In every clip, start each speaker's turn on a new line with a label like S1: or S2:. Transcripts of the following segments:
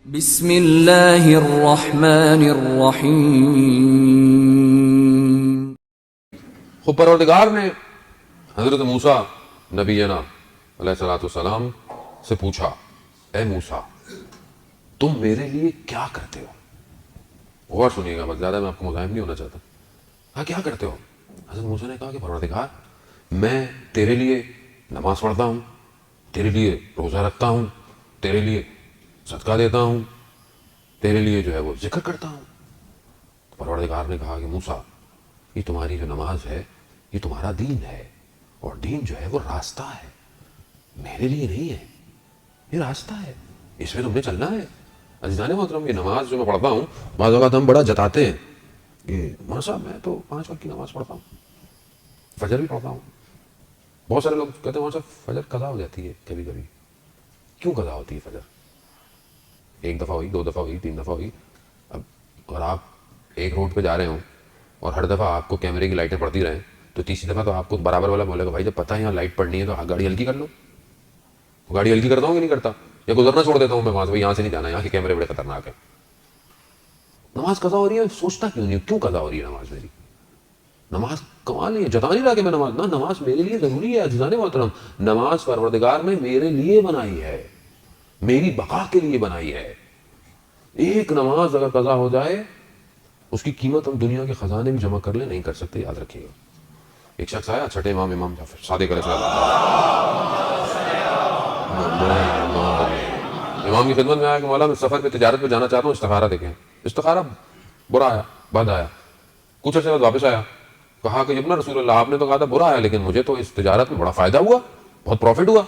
S1: بسم اللہ الرحمن الرحیم۔
S2: خود پروردگار نے حضرت موسیٰ نبینا علیہ الصلوۃ والسلام سے پوچھا، اے موسیٰ تم میرے لیے کیا کرتے ہو؟ غور سنیے گا، بس زیادہ میں آپ کو مزاحم نہیں ہونا چاہتا۔ ہاں کیا کرتے ہو؟ حضرت موسیٰ نے کہا کہ پروردگار میں تیرے لیے نماز پڑھتا ہوں، تیرے لیے روزہ رکھتا ہوں، تیرے لیے صدقہ دیتا ہوں، تیرے لیے جو ہے وہ ذکر کرتا ہوں۔ پروردگار نے کہا کہ موسیٰ یہ تمہاری جو نماز ہے یہ تمہارا دین ہے، اور دین جو ہے وہ راستہ ہے، میرے لیے نہیں ہے، یہ راستہ ہے، اس میں تم نے چلنا ہے۔ عزیزان محترم، یہ نماز جو میں پڑھتا ہوں بعض اوقات ہم بڑا جتاتے ہیں کہ مولانا صاحب میں تو 5 وقت کی نماز پڑھتا ہوں، فجر بھی پڑھتا ہوں۔ بہت سارے لوگ کہتے ہیں مولانا صاحب فجر قضا ہو جاتی ہے کبھی کبھی۔ کیوں قضا ہوتی ہے فجر؟ 1 دفعہ ہوئی، 2 دفعہ ہوئی، 3 دفعہ ہوئی۔ اب اگر آپ ایک روڈ پہ جا رہے ہوں اور ہر دفعہ آپ کو کیمرے کی لائٹیں پڑتی رہیں تو تیسری دفعہ تو آپ کو برابر والا بولے گا بھائی جب پتہ ہے یہاں لائٹ پڑنی ہے تو گاڑی ہلکی کر لو۔ گاڑی ہلکی کرتا ہوں کہ نہیں کرتا؟ یا گزرنا چھوڑ دیتا ہوں میں وہاں سے، بھائی یہاں سے نہیں جانا، یہاں کے کیمرے بڑے خطرناک ہیں۔ نماز قضا ہو رہی ہے، سوچتا کیوں نہیں کیوں قضا ہو رہی ہے نماز میری؟ نماز کمال نہیں ہے، جتا نہیں رہا کہ میں نماز، نہ نماز میرے لیے ضروری ہے۔ عزیزان محترم، نماز پروردگار نے میرے لیے بنائی ہے، میری بقا کے لیے بنائی ہے۔ ایک نماز اگر قضا ہو جائے اس کی قیمت ہم دنیا کے خزانے بھی جمع کر لیں نہیں کر سکتے، یاد رکھیے گا۔ ایک شخص آیا، چھٹے امام جعفر صادق علیہ السلام، امام کی خدمت میں آیا کہ مولا میں سفر پہ تجارت پہ جانا چاہتا ہوں، استخارہ دیکھیں۔ استخارہ برا آیا، بد آیا۔ کچھ عرصے بعد واپس آیا، کہا کہ ابن رسول اللہ آپ نے تو کہا تھا برا آیا، لیکن مجھے تو اس تجارت میں بڑا فائدہ ہوا، بہت پروفٹ ہوا۔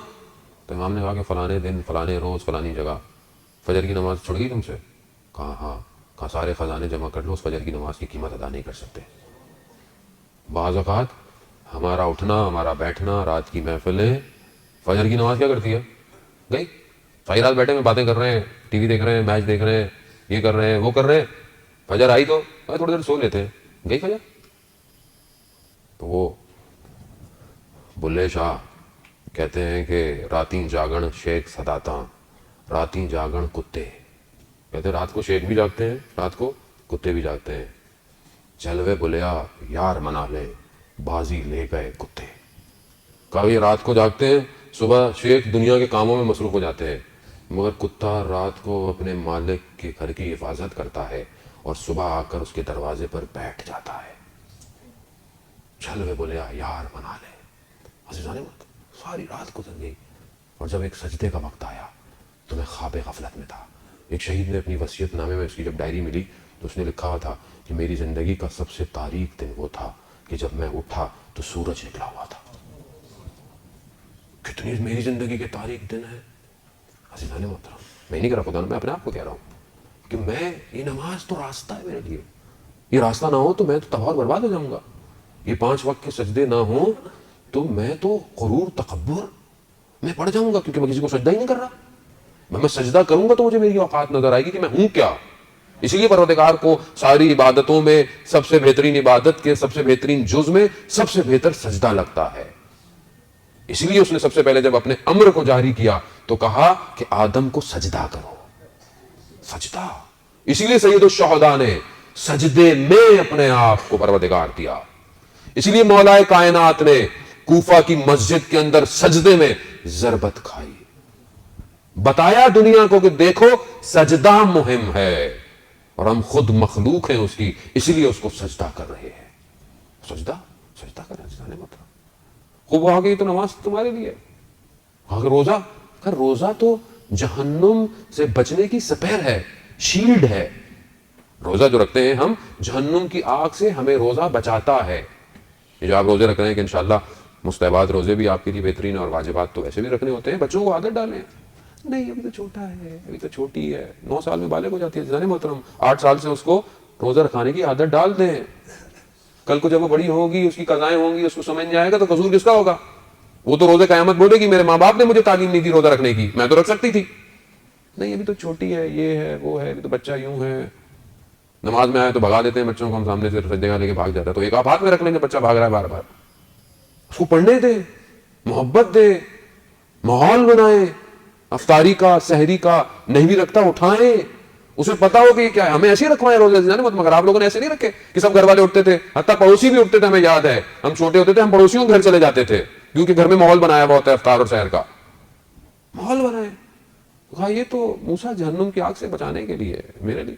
S2: تو امام نے کہا کہ فلانے دن فلانے روز فلانی جگہ فجر کی نماز چھوڑ گئی تم سے؟ کہا ہاں۔ کہا سارے خزانے جمع کر لو، اس فجر کی نماز کی قیمت ادا نہیں کر سکتے۔ بعض اوقات ہمارا اٹھنا، ہمارا بیٹھنا، رات کی محفلیں، فجر کی نماز کیا کرتی ہے؟ گئی۔ ساری رات بیٹھے میں باتیں کر رہے ہیں، ٹی وی دیکھ رہے ہیں، میچ دیکھ رہے ہیں، یہ کر رہے ہیں وہ کر رہے ہیں، فجر آئی تو تھوڑی دیر سو لیتے ہیں، گئی فجر۔ تو وہ بلے شاہ کہتے ہیں کہ راتیں جاگن شیخ صداتاں، راتیں جاگن کتے، کہتے ہیں رات کو شیخ بھی جاگتے ہیں، رات کو کتے بھی جاگتے ہیں۔ چلوے بلیا یار منا لے، بازی لے گئے کتے۔ کہا یہ رات کو جاگتے ہیں، صبح شیخ دنیا کے کاموں میں مصروف ہو جاتے ہیں، مگر کتا رات کو اپنے مالک کے گھر کی حفاظت کرتا ہے اور صبح آ کر اس کے دروازے پر بیٹھ جاتا ہے۔ چلوے بلیا یار منا لے۔ عزیزان ساری رات گزر گئی، اور جب ایک سجدے کا وقت آیا تو میں خواب غفلت میں تھا۔ ایک شہید نے اپنی وصیت نامے میں اس کی جب ڈائری ملی تو اس نے لکھا ہوا تھا کہ میری زندگی کا سب سے تاریک دن وہ تھا کہ جب میں اٹھا تو سورج نکلا ہوا تھا۔ کتنی میری زندگی کے تاریک دن ہے عزیزان محترم۔ میں نہیں کہہ رہا خدا نے، میں اپنے آپ کو کہہ رہا ہوں کہ میں یہ نماز تو راستہ ہے میرے لیے، یہ راستہ نہ ہو تو میں تو تباہ اور برباد ہو جاؤں گا۔ یہ 5 وقت کے سجدے نہ ہوں تو میں تو غرور تکبر میں پڑ جاؤں گا، کیونکہ میں کسی کو سجدہ ہی نہیں کر رہا۔ میں سجدہ کروں گا تو مجھے میری اوقات نظر آئے گی کہ میں ہوں کیا۔ اسی لیے پروردگار کو ساری عبادتوں میں سب سے بہترین عبادت کے سب سے بہترین جز میں سب سے بہتر سجدہ لگتا ہے۔ اسی لیے اس نے سب سے پہلے جب اپنے امر کو جاری کیا تو کہا کہ آدم کو سجدہ کرو، سجدہ۔ اسی لیے سید الشہداء نے سجدے میں اپنے آپ کو پروردگار دیا۔ اسی لیے مولا کائنات نے کوفہ کی مسجد کے اندر سجدے میں ضربت کھائی، بتایا دنیا کو کہ دیکھو سجدہ مہم ہے، اور ہم خود مخلوق ہیں اس کی، اسی لیے اس کو سجدہ کر رہے ہیں۔ سجدہ کر رہے ہیں۔ خوب کہا کہ یہ تو نماز تمہارے لیے، کہا کہ روزہ، روزہ تو جہنم سے بچنے کی سپر ہے، شیلڈ ہے۔ روزہ جو رکھتے ہیں ہم، جہنم کی آگ سے ہمیں روزہ بچاتا ہے۔ یہ جو آپ روزے رکھ رہے ہیں کہ انشاءاللہ مستحبات روزے بھی آپ کے لیے بہترین، اور واجبات تو ایسے بھی رکھنے ہوتے ہیں۔ بچوں کو عادت ڈالیں، نہیں ابھی تو چھوٹا ہے، ابھی تو چھوٹی ہے، 9 سال میں بالغ ہو جاتی ہے۔ عزیزان محترم 8 سال سے اس کو روزہ رکھانے کی عادت ڈال دیں۔ کل کو جب وہ بڑی ہوگی، اس کی قضائیں ہوں گی، اس کو سمجھ نہیں آئے گا تو قصور کس کا ہوگا؟ وہ تو روزے قیامت بولے گی میرے ماں باپ نے مجھے تعلیم نہیں دی روزہ رکھنے کی، میں تو رکھ سکتی تھی۔ نہیں ابھی تو چھوٹی ہے، یہ ہے وہ ہے، ابھی تو بچہ یوں ہے۔ نماز میں آئے تو بھگا دیتے ہیں بچوں کو ہم سامنے سے، سجدے کا لے کے بھاگ جاتا ہے تو ایک آپ ہاتھ میں رکھ لیں گے، بچہ بھاگ رہا ہے بار بار، اس کو پڑھنے دیں، محبت دیں، ماحول بنائیں، افطاری کا سحری کا نہیں بھی رکھتا اٹھائیں, اسے پتا ہو کہ یہ کیا ہے. ہمیں ایسے ہی رکھوائیں روزے جانے مت, مگر آپ لوگوں نے ایسے نہیں رکھے کہ سب گھر والے اٹھتے تھے, حتیٰ پڑوسی بھی اٹھتے تھے. ہمیں یاد ہے ہم چھوٹے ہوتے تھے, ہم پڑوسیوں کے گھر چلے جاتے تھے کیونکہ گھر میں ماحول بنایا ہوا ہوتا ہے افطار اور سحر کا, ماحول بنائے. کہا یہ تو موسیٰ جہنم کی آگ سے بچانے کے لیے میرے لیے.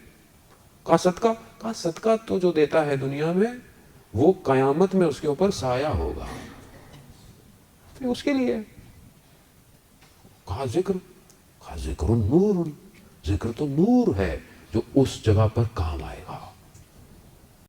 S2: کہا صدقہ, کہا صدقہ تو جو دیتا ہے دنیا میں وہ قیامت میں اس کے اوپر سایہ ہوگا, تو اس کے لیے. کہا ذکر, کہا ذکر نور, ذکر تو نور ہے جو اس جگہ پر کام آئے گا.